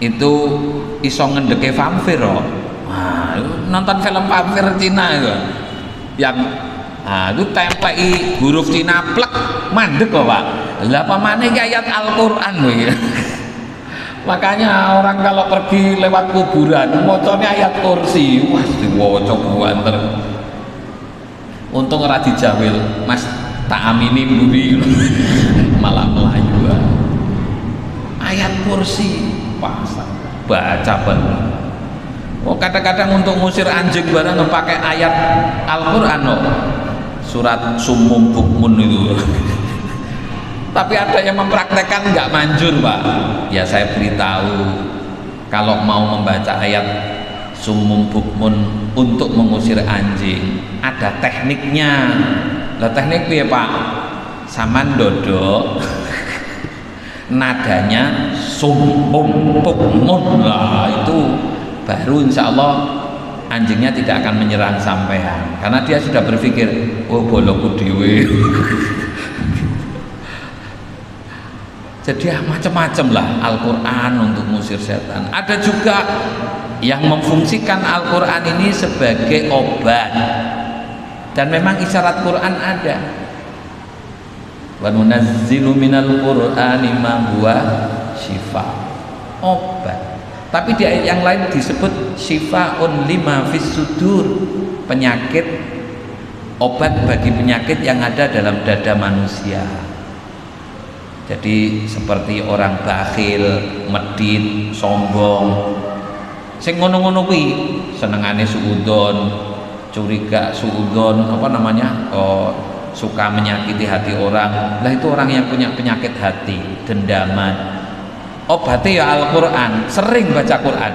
itu iso ngendeke vampir loh. Wah, nonton film vampir Cina itu yang itu tempeli huruf Cina plek mandek kok Pak. Lah pamane ayat Al-Qur'an lho ya. Makanya orang kalau pergi lewat kuburan mocone ayat kursi, wah diwaca banter. Untung ora dijawil, Mas tak amini mburi malah melayu. Ayat kursi pasang baca bener. Oh kadang-kadang untuk ngusir anjing barang pakai ayat Al-Qur'an loh. Surat Summum Bukmun itu. Tapi ada yang mempraktekkan nggak manjur Pak. Ya saya beritahu, kalau mau membaca ayat Summum Bukmun untuk mengusir anjing ada tekniknya. Lah teknik piye Pak? Saman dodo nadanya Summum Bukmun lah, itu baru insya Allah anjingnya tidak akan menyerang sampean karena dia sudah berpikir, oh bolongku dewe. Jadi macam-macam lah Al-Quran untuk mengusir setan. Ada juga yang memfungsikan Al-Quran ini sebagai obat, dan memang isyarat Quran ada. Wa nunazzilu minal Qur'ani ma huwa syifa, obat. Tapi di ayat yang lain disebut syifaun lima fis sudur, penyakit, obat bagi penyakit yang ada dalam dada manusia. Jadi seperti orang bakhil, medit, sombong, sing ngono-ngono kuwi senengane suudzon, curiga suudzon, apa namanya, suka menyakiti hati orang. Lah itu orang yang punya penyakit hati, dendaman. Obatnya ya Al-Quran, sering baca Quran,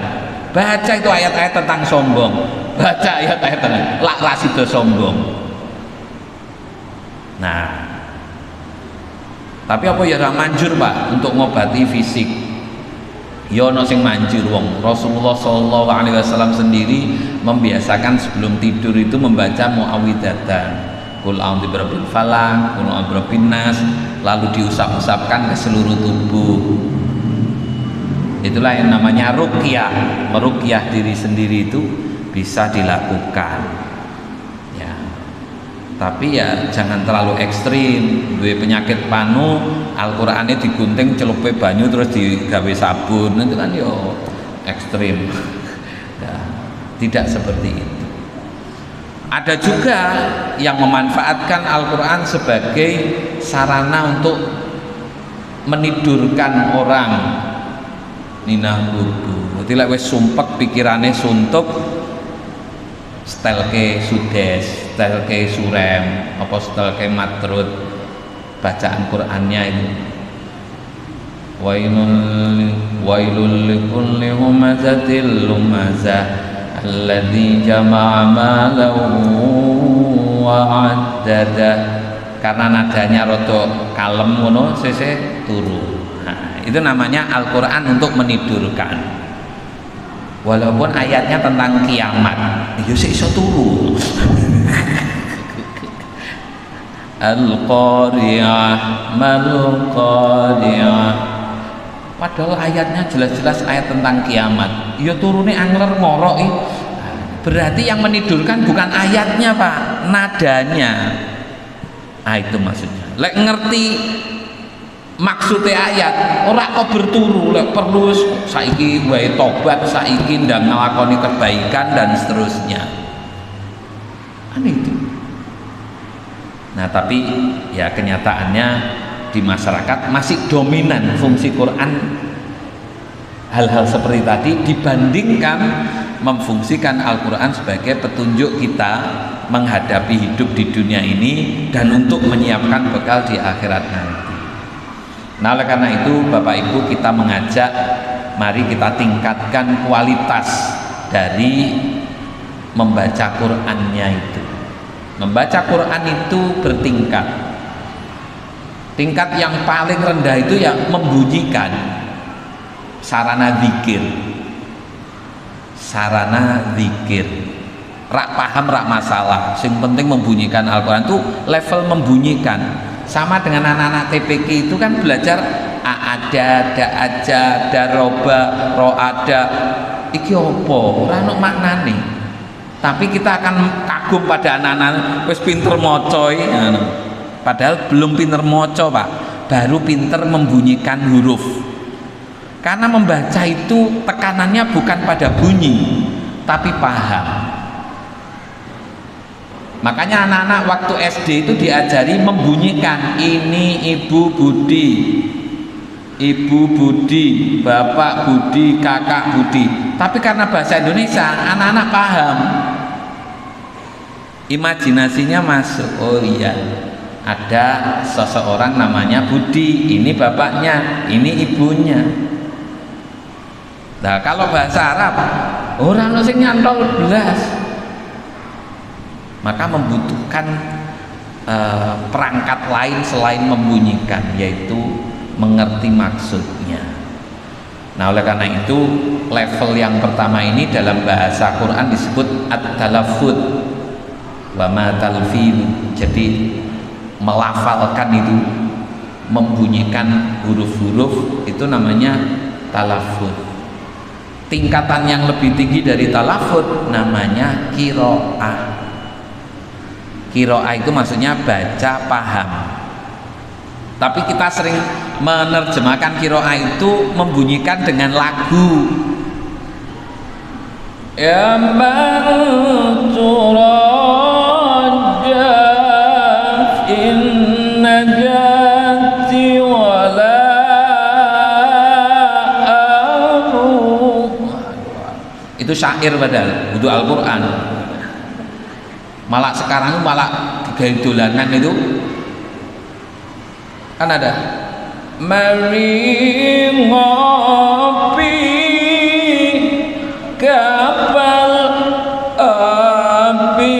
baca itu ayat-ayat tentang sombong, baca ayat-ayat tentang lak rasido sombong. Nah, tapi apa ya ora manjur Pak untuk ngobati fisik. Ya ono sing manjur wong. Rasulullah sallallahu alaihi wasallam sendiri membiasakan sebelum tidur itu membaca muawwidatan. Qul a'udzu birabbil falaq, qul a'udzu birabbin nas, lalu diusap-usapkan ke seluruh tubuh. Itulah yang namanya ruqyah. Meruqyah diri sendiri itu bisa dilakukan. Tapi ya jangan terlalu ekstrim. Duwe penyakit panu, Al-Qur'ane digunting celupe banyu terus digawe sabun, itu kan yo ekstrim. Nah, tidak seperti itu. Ada juga yang memanfaatkan Al-Qur'an sebagai sarana untuk menidurkan orang. Ninah lugu. Dadi lek wis sumpek pikirane suntuk, stelke sudes, stelke surem, apa stelke matrut, bacaan Qur'annya itu. Wailul likulli humazatil lumazah alladzi jama'a malahu wa 'addada. Karena nadanya rada kalem ngono sese turu. Nah, itu namanya Al-Qur'an untuk menidurkan. Walaupun ayatnya tentang kiamat, ya sik iso turu. Al-Qari'ah mal-Qari'ah. Padahal ayatnya jelas-jelas ayat tentang kiamat. Ya turune angler ngorok. Berarti yang menidurkan bukan ayatnya Pak, nadanya. Ah itu maksudnya. Lek ngerti maksudnya ayat, ora kok berturu, lek perlu saiki wae tobat, saiki ndang nglakoni kebaikan dan seterusnya. Aneh itu. Nah, tapi ya kenyataannya di masyarakat masih dominan fungsi Quran hal-hal seperti tadi dibandingkan memfungsikan Al-Quran sebagai petunjuk kita menghadapi hidup di dunia ini dan untuk menyiapkan bekal di akhirat nanti. Nah, oleh karena itu Bapak Ibu, kita mengajak mari kita tingkatkan kualitas dari membaca Qur'annya itu. Membaca Quran itu bertingkat. Tingkat yang paling rendah itu ya membunyikan, sarana zikir. Sarana zikir. Rak paham rak masalah. Yang penting membunyikan Al-Quran itu level membunyikan. Sama dengan anak-anak TPK itu kan belajar ada, aja, daroba, roada. Iki opo? Ora ono maknane. Tapi kita akan kagum pada anak-anak wis pinter maca iki. Padahal belum pinter maca, Pak. Baru pinter membunyikan huruf. Karena membaca itu tekanannya bukan pada bunyi, tapi paham. Makanya anak-anak waktu SD itu diajari membunyikan ini Ibu Budi, Ibu Budi, Bapak Budi, Kakak Budi. Tapi karena bahasa Indonesia, anak-anak paham. Imajinasinya masuk. Oh iya, ada seseorang namanya Budi, ini bapaknya, ini ibunya. Nah, kalau bahasa Arab, orang sing nyantol belas. Maka membutuhkan perangkat lain selain membunyikan, yaitu mengerti maksudnya. Nah, oleh karena itu level yang pertama ini dalam bahasa Quran disebut at-talaffuz wa ma talfil. Jadi melafalkan itu, membunyikan huruf-huruf itu namanya talaffuz. Tingkatan yang lebih tinggi dari talaffuz namanya qiraah. Qiraah itu maksudnya baca paham. Tapi kita sering menerjemahkan qiraah itu membunyikan dengan lagu. Ya man turajjah inna jati wala aru. Itu syair padahal, butuh Al-Quran. Malah sekarang malah digawe dolanan itu kan ada mari ngopi kapal api,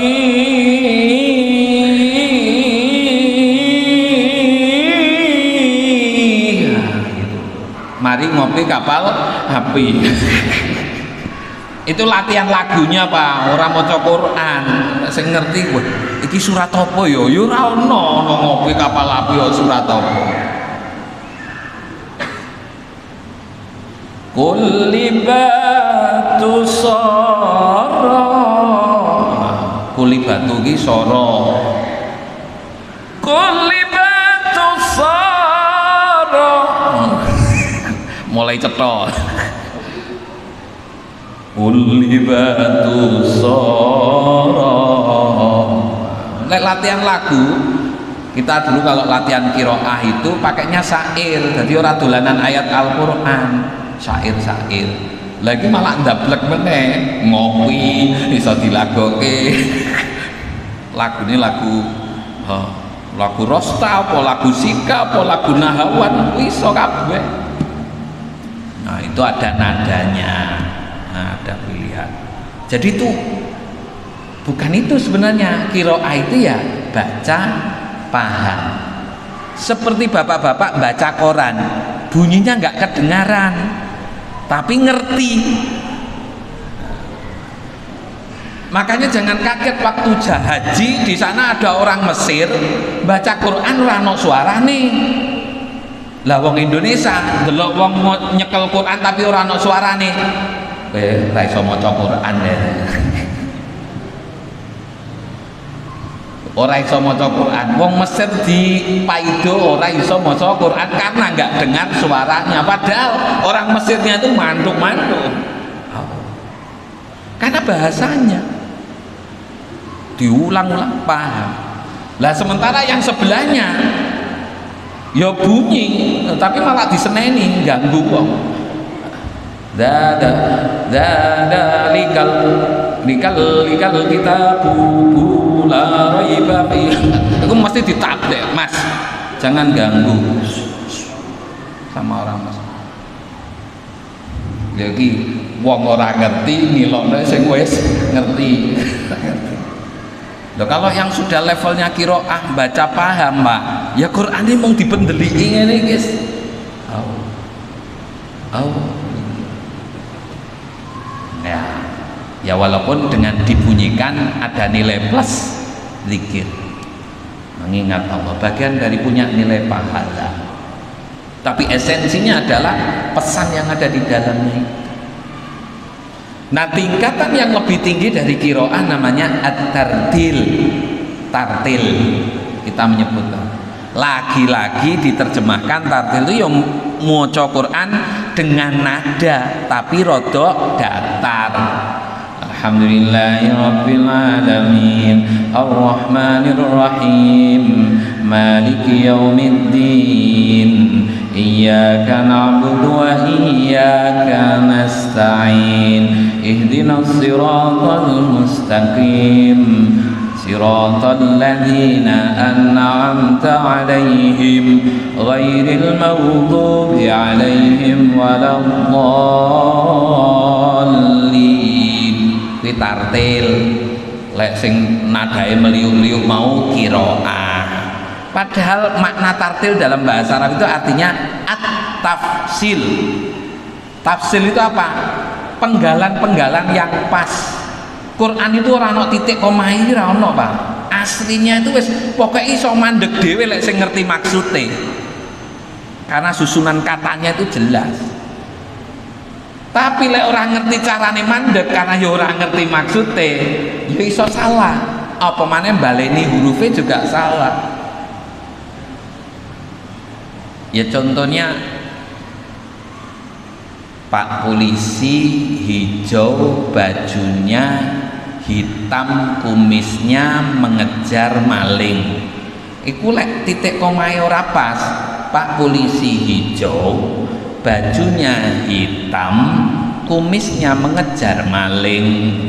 mari ngopi kapal api. Itu latihan lagunya, Pak. Orang maca Quran sing ngerti kowe iki surat apa ya? Ya ora ono ngopi kapal api ya surat apa. Kulibatu sara. Kulibatu ki sara. Kulibatu sara. Mulai cetha. Kulibatu sara. Lek latihan lagu, kita dulu kalau latihan qiraah itu pakainya syair, jadi ora dolanan ayat Al-Qur'an, syair-syair. Lagi malah ndablek meneh, ngopi iso dilagoke. Lagu ini lagu lagu Rosta apa lagu Sika apa lagu Nahawan iso kabeh. Nah, itu ada nadanya. Nah, ada pilihan. Jadi itu bukan itu sebenarnya. Qiraah itu ya baca paham. Seperti bapak-bapak baca koran, bunyinya nggak kedengaran, tapi ngerti. Makanya jangan kaget waktu haji di sana ada orang Mesir baca Quran ora ono suarane. Lah wong Indonesia delok wong nyekel Quran tapi ora ono suarane. Ora iso maca Quran ya. Ora iso maca Quran. Wong Mesir di Paido ora iso maca Quran karena nggak dengar suaranya. Padahal orang Mesirnya itu mantuk-mantuk. Karena bahasanya diulang-ulang paham. Lah sementara yang sebelahnya ya bunyi tapi malah diseneni ganggu wong. Likal kitabu la raiba fi. Aku mesti ditablek, Mas. Jangan ganggu sama orang Mas. Lagi wong ora ngerti ngilokne sing wis ngerti. Loh, kalau yang sudah levelnya qiraah baca paham, Pak, ya Quran ini mau dipendeliki ngene, guys. Ya walaupun dengan dibunyikan ada nilai plus zikir, mengingat Allah, bagian dari punya nilai pahala. tapi esensinya adalah pesan yang ada di dalamnya. Nah, tingkatan yang lebih tinggi dari qiraah namanya at-tartil. Tartil kita menyebutkan. Lagi-lagi diterjemahkan tartil itu yang maca Quran dengan nada tapi rodok datar. Alhamdulillahirabbil alamin arrahmanir rahim maliki yaumiddin iyyaka na'budu wa iyyaka nasta'in ihdinas siratal mustaqim siratal ladzina an'amta 'alaihim ghairil maghdubi 'alaihim waladdallin. Kuwi tartil. Lek sing nadae meliuk-liuk mau qiraah. Padahal makna tartil dalam bahasa Arab itu artinya at-tafsil. Tafsil itu apa? Penggalan-penggalan yang pas. Quran itu ora ono titik koma iki ora ono, Pak. Aslinya itu wis pokoke iso mandeg dhewe lek sing ngerti maksude. Karena susunan katanya itu jelas. Tapi lek orang ngerti carane mandek karena ya orang ngerti maksude, ya iso salah. Apa maneh baleni hurufnya juga salah. Ya contohnya Pak polisi hijau bajunya, hitam kumisnya mengejar maling. Iku lek titik komae ora pas. Pak polisi hijau bajunya hitam kumisnya mengejar maling.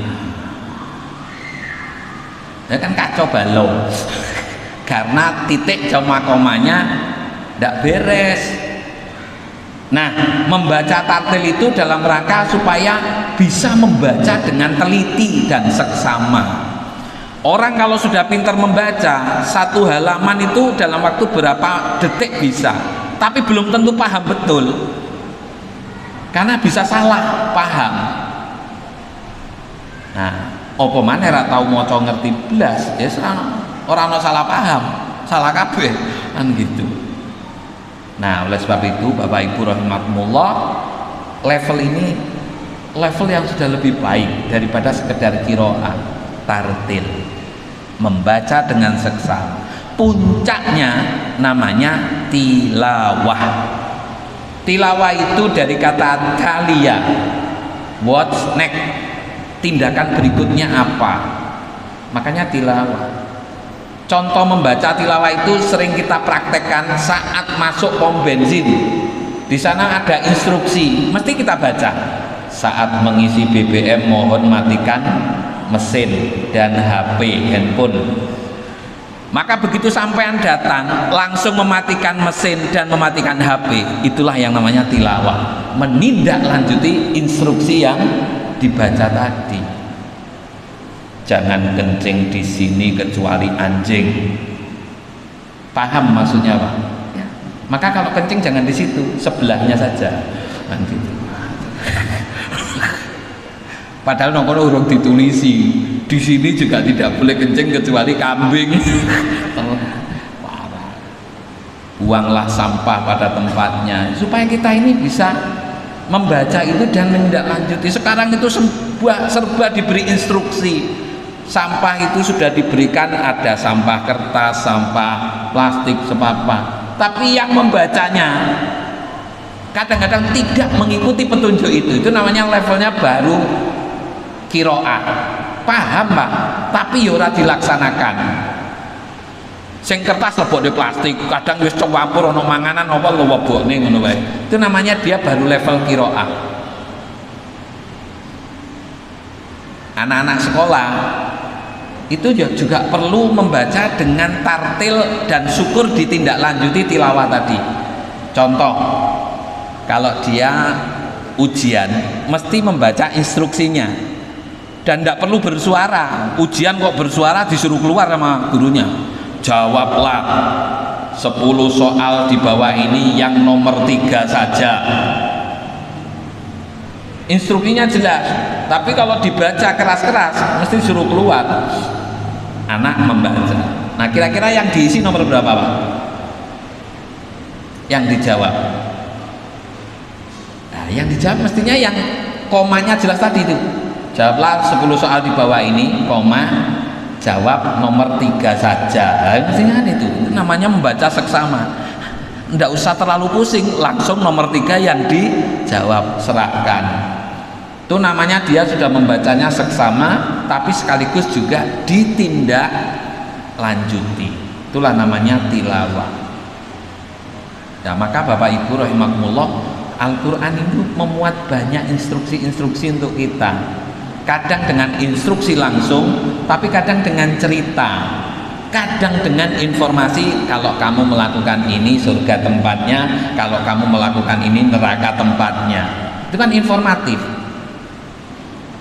Ya kan kacau balau. Karena titik koma komanya tidak beres. Nah, membaca tartil itu dalam rangka supaya bisa membaca dengan teliti dan seksama. Orang kalau sudah pintar membaca satu halaman itu dalam waktu berapa detik bisa, tapi belum tentu paham betul, karena bisa salah paham. Nah, apa maneh ra tau maca ngerti blas, ya ora ono salah paham, salah kabeh kan gitu. Nah, oleh sebab itu Bapak Ibu rahimakumullah, level ini level yang sudah lebih baik daripada sekedar qiraah, tartil, membaca dengan seksama. Puncaknya namanya tilawah. Tilawah itu dari kata talia, what's next, tindakan berikutnya apa, makanya tilawah. Contoh membaca tilawah itu sering kita praktekkan saat masuk pom bensin. Di sana ada instruksi, mesti kita baca. Saat mengisi BBM mohon matikan mesin dan HP handphone. Maka begitu sampean datang langsung mematikan mesin dan mematikan HP, itulah yang namanya tilawah. Menindaklanjuti instruksi yang dibaca tadi. Jangan kencing di sini kecuali anjing. Paham maksudnya Pak? Ya. Maka kalau kencing jangan di situ, sebelahnya saja. Kan gitu. Padahal nomor urung ditulisi. Di sini juga tidak boleh kencing kecuali kambing. Parah. Buanglah sampah pada tempatnya supaya kita ini bisa membaca itu dan menindaklanjuti. Sekarang itu serba diberi instruksi. Sampah itu sudah diberikan, ada sampah kertas, sampah plastik, apa. Tapi yang membacanya kadang-kadang tidak mengikuti petunjuk itu namanya levelnya baru qiraah. Paham Pak, tapi ya ora dilaksanakan. Sing kertas lebok di plastik, kadang wis campur ono manganan apa lebokne ngono wae. Itu namanya dia baru level qiraah. Anak-anak sekolah itu juga perlu membaca dengan tartil dan syukur ditindaklanjuti tilawah tadi. Contoh, kalau dia ujian mesti membaca instruksinya dan tidak perlu bersuara. Ujian kok bersuara disuruh keluar sama gurunya. Jawablah 10 soal di bawah ini yang nomor 3 saja. Instruksinya jelas, tapi kalau dibaca keras-keras mesti suruh keluar. Anak membaca. Nah, kira-kira yang diisi nomor berapa Pak? Yang dijawab yang dijawab mestinya yang komanya jelas tadi itu. Jawablah 10 soal di bawah ini, koma, jawab nomor 3 saja. Mestinya itu namanya membaca seksama. Nggak usah terlalu pusing, langsung nomor 3 yang dijawab, serahkan. Itu namanya dia sudah membacanya seksama, tapi sekaligus juga ditindak lanjuti. Itulah namanya tilawah. Nah, maka Bapak Ibu rahimakumullah, Al-Quran itu memuat banyak instruksi-instruksi untuk kita. Kadang dengan instruksi langsung, tapi kadang dengan cerita. Kadang dengan informasi, kalau kamu melakukan ini surga tempatnya, kalau kamu melakukan ini neraka tempatnya. Itu kan informatif.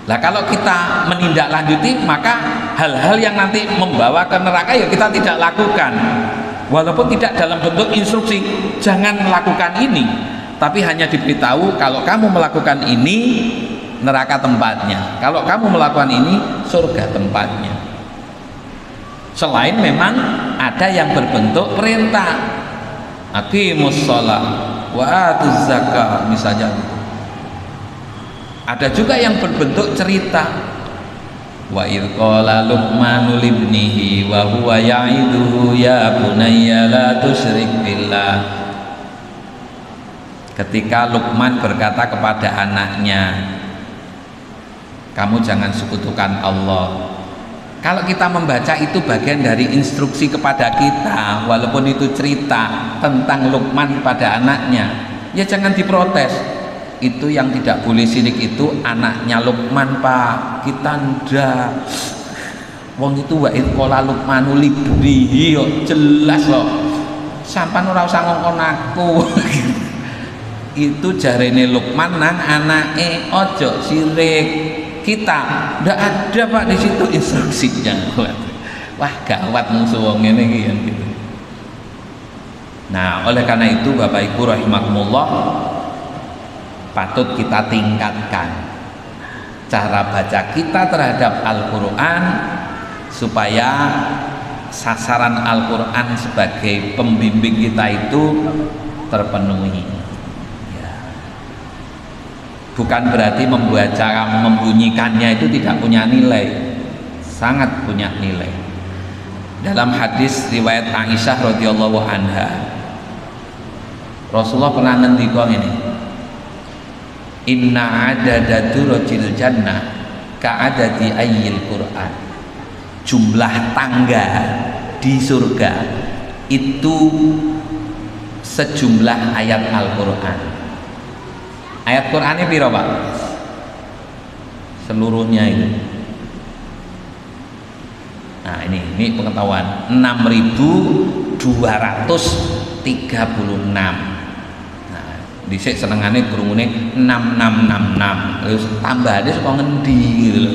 Nah, kalau kita menindaklanjuti, maka hal-hal yang nanti membawa ke neraka ya kita tidak lakukan. Walaupun tidak dalam bentuk instruksi, jangan melakukan ini, tapi hanya diberitahu kalau kamu melakukan ini neraka tempatnya, kalau kamu melakukan ini surga tempatnya. Selain memang ada yang berbentuk perintah, aqimus shalah wa atuz zakah misalnya. Ada juga yang berbentuk cerita. Wa idh qala Luqmanu libnihi wa huwa ya'iduhu ya bunayya la tusyrik billah. Ketika Luqman berkata kepada anaknya, kamu jangan sekutukan Allah. Kalau kita membaca itu bagian dari instruksi kepada kita, walaupun itu cerita tentang Luqman pada anaknya, ya jangan diprotes. Itu yang tidak boleh syirik itu anaknya Luqman, Pak. Kita ndak. Wong itu wa idh qala Luqmanu libnihi, jelas loh. Sampan ora usah ngongkon aku. Itu jarene Luqman nang anake, ojo syirik. Kita ndak ada Pak di situ instruksinya. Wah, gawat musuh wong ngene iki gitu. Nah, oleh karena itu Bapak Ibu rahimakumullah, patut kita tingkatkan cara baca kita terhadap Al-Quran supaya sasaran Al-Quran sebagai pembimbing kita itu terpenuhi. Ya. Bukan berarti membaca, membunyikannya itu tidak punya nilai, sangat punya nilai. Dalam hadis riwayat Aisyah radhiyallahu anha, Rasulullah pernah ngendika ini, inna adada durajil jannah ka'adadi ayyil Qur'an. Jumlah tangga di surga itu sejumlah ayat Al-Quran. Ayat Qurannya piro Pak? Seluruhnya itu. Nah ini pengetahuan 6.236. Dhisik senengane krungune 6666. Terus tambahane saka ngendi gitu lho.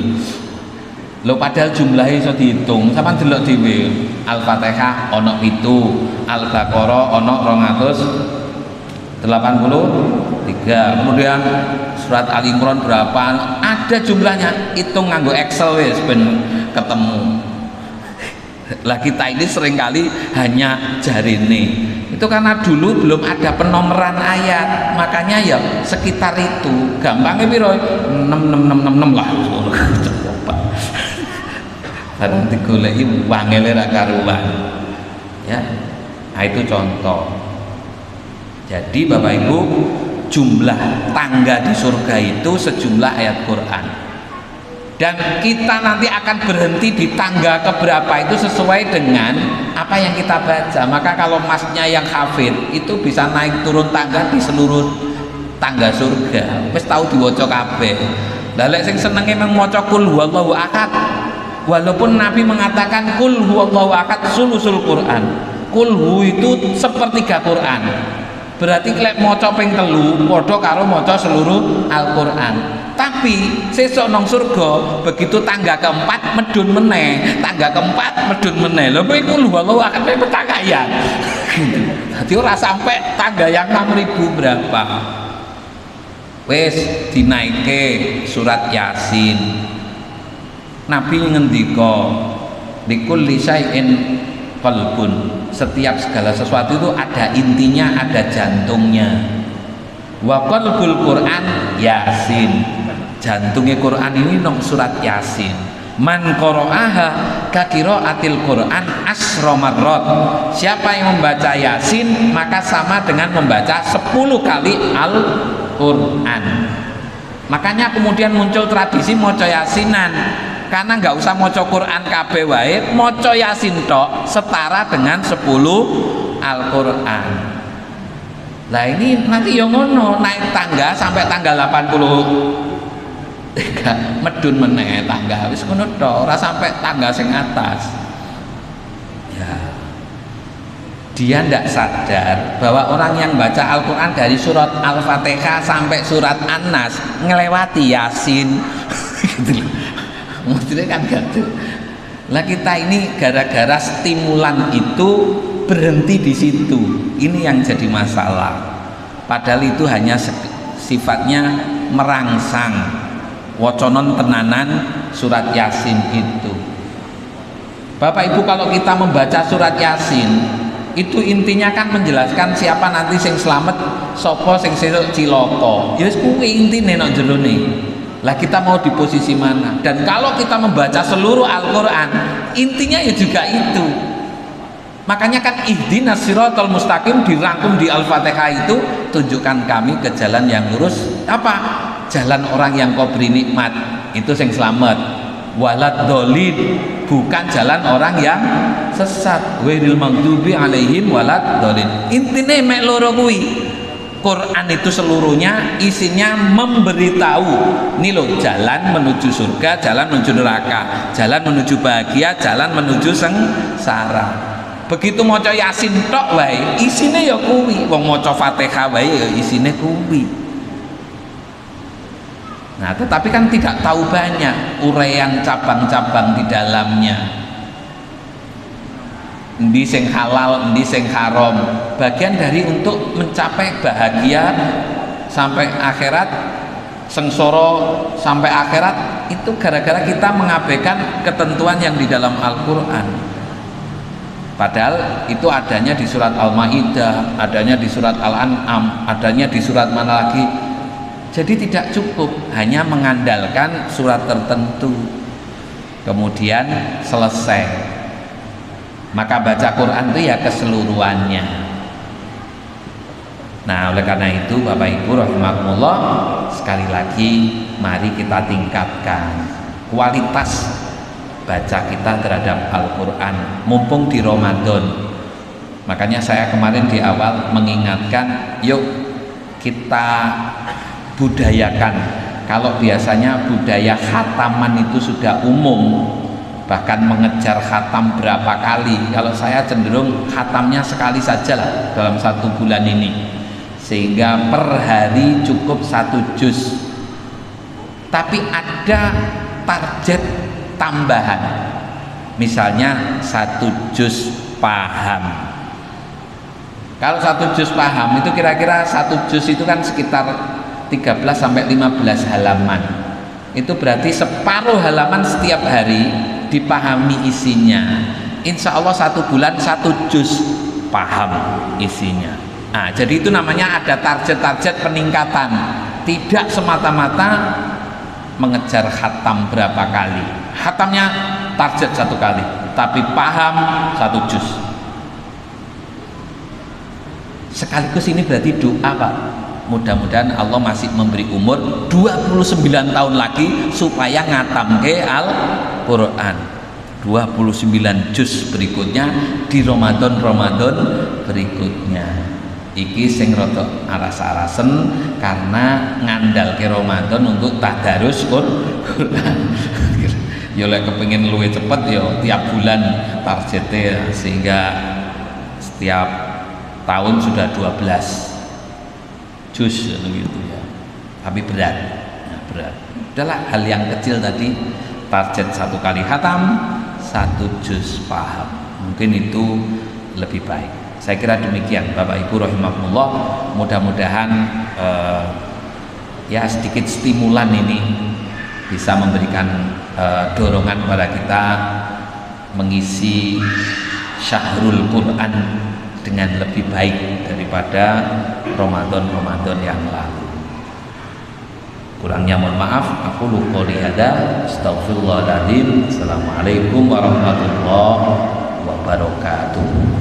Lho padahal jumlahe iso diitung. Sampeyan delok dhewe. Al-Fatihah ana 7, Al-Baqarah ana 283. Kemudian surat Al-Imran berapa? Ada jumlahnya. Hitung nganggo Excel wis ben ketemu. Lah kita ini seringkali hanya jarine. Itu karena dulu belum ada penomoran ayat, makanya ya sekitar itu. Gampangnya piro? 6666 lah. Coba. Bareng digoleki wangele ra karuan. Ya. Nah itu contoh. Jadi Bapak Ibu, jumlah tangga di surga itu sejumlah ayat Quran. Dan kita nanti akan berhenti di tangga keberapa itu sesuai dengan apa yang kita baca. Maka kalau masnya yang hafid itu bisa naik turun tangga di seluruh tangga surga. Wis tahu diwaca kabeh. Lah lek sing senenge mung maca qul huwallahu ahad, walaupun Nabi mengatakan qul huwallahu ahad sulusul Quran. Qul hu itu sepertiga Quran. Berarti lek maca ping 3 padha karo maca seluruh Al-Qur'an. Tapi sesuk nang surga begitu tangga keempat medun meneh, tangga keempat medun meneh. Lho kowe iku lho akan petang ayat. Dadi ora sampai tangga yang 6000 berapa. Wis dinaike surat Yasin. Nabi ngendika likulli syai'in qalbun. Setiap segala sesuatu itu ada intinya, ada jantungnya. Wa qalbul Quran Yasin. Jantungnya Quran ini nong surat Yasin. Man qara'aha ka qiraatil Quran asra marrat. Siapa yang membaca Yasin maka sama dengan membaca 10 kali Al-Qur'an. Makanya kemudian muncul tradisi maca Yasinan. Karena nggak usah maca Quran kabeh wae, maca Yasin tok setara dengan 10 Al-Qur'an. Lah ini nanti yang ngono, naik tangga sampai tanggal 80 medun meneh tangga wis ngono tok, ora sampai tangga sing atas. Ya. Dia ndak sadar bahwa orang yang baca Al-Qur'an dari surat Al-Fatihah sampai surat An-Nas ngelewati Yasin. Gitu loh. Maksudnya kan gitu. Lah kita ini gara-gara stimulan itu berhenti di situ. Ini yang jadi masalah. Padahal itu hanya sifatnya merangsang. Woconon tenanan surat Yasin itu. Bapak Ibu, kalau kita membaca surat Yasin itu intinya kan menjelaskan siapa nanti sing selamat, sapa sing sesuk cilaka. Ya wis kuwi intine nek jerone. Lah kita mau di posisi mana? Dan kalau kita membaca seluruh Al-Qur'an, intinya ya juga itu. Makanya kan ihdinas siratal mustaqim dirangkum di Al-Fatihah itu, tunjukkan kami ke jalan yang lurus. Apa? Jalan orang yang kau beri nikmat, itu yang selamat. Walad dolin, bukan jalan orang yang sesat. Wairil maghdubi alaihim walad dolin. Intine mek loro kuwi. Quran itu seluruhnya isinya memberitahu ini loh, jalan menuju surga, jalan menuju neraka, jalan menuju bahagia, jalan menuju sengsara. Begitu maca Yasin tok wae isine ya kuwi, wong maca Fatihah wae ya isine kuwi. Nah, tetapi kan tidak tahu banyak uraian cabang-cabang di dalamnya. Endi sing halal, endi sing haram. Bagian dari untuk mencapai bahagia sampai akhirat, sengsara sampai akhirat itu gara-gara kita mengabaikan ketentuan yang di dalam Al-Qur'an. Padahal itu adanya di surat Al-Maidah, adanya di surat Al-An'am, adanya di surat mana lagi. Jadi tidak cukup hanya mengandalkan surat tertentu kemudian selesai. Maka baca Quran itu ya keseluruhannya. Nah, oleh karena itu Bapak Ibu rahimakumullah, sekali lagi mari kita tingkatkan kualitas baca kita terhadap Al-Quran mumpung di Ramadan. Makanya saya kemarin di awal mengingatkan, yuk kita budayakan. Kalau biasanya budaya khataman itu sudah umum, bahkan mengejar khatam berapa kali. Kalau saya cenderung khatamnya sekali saja lah dalam 1 bulan ini, sehingga per hari cukup 1 juz. Tapi ada target tambahan, misalnya 1 juz paham. Kalau 1 juz paham itu kira-kira 1 juz itu kan sekitar 13 sampai 15 halaman. Itu berarti separuh halaman setiap hari dipahami isinya. Insya Allah 1 bulan 1 juz paham isinya. Nah, jadi itu namanya ada target-target peningkatan. Tidak semata-mata mengejar khatam berapa kali. Khatamnya target 1 kali, tapi paham 1 juz. Sekaligus ini berarti doa, Pak. Mudah-mudahan Allah masih memberi umur 29 tahun lagi supaya ngatamke Al-Quran 29 juz berikutnya di Ramadan berikutnya. Iki sing rada aras-arasen karena ngandalke Ramadan untuk tadarus Quran. Ya lek kepengin luwih cepet ya tiap bulan targetnya, sehingga setiap tahun sudah 12 juz gitu ya. Tapi berat. Nah, berat. Udahlah, hal yang kecil tadi, target 1 kali khatam, 1 juz paham. Mungkin itu lebih baik. Saya kira demikian Bapak Ibu rahimakumullah. Mudah-mudahan ya sedikit stimulan ini bisa memberikan dorongan kepada kita mengisi Syahrul Quran dengan lebih baik daripada Ramadan-Ramadan yang lalu. Kurangnya mohon maaf. Aku qouli hadza, astaghfirullahaladzim. Assalamualaikum warahmatullahi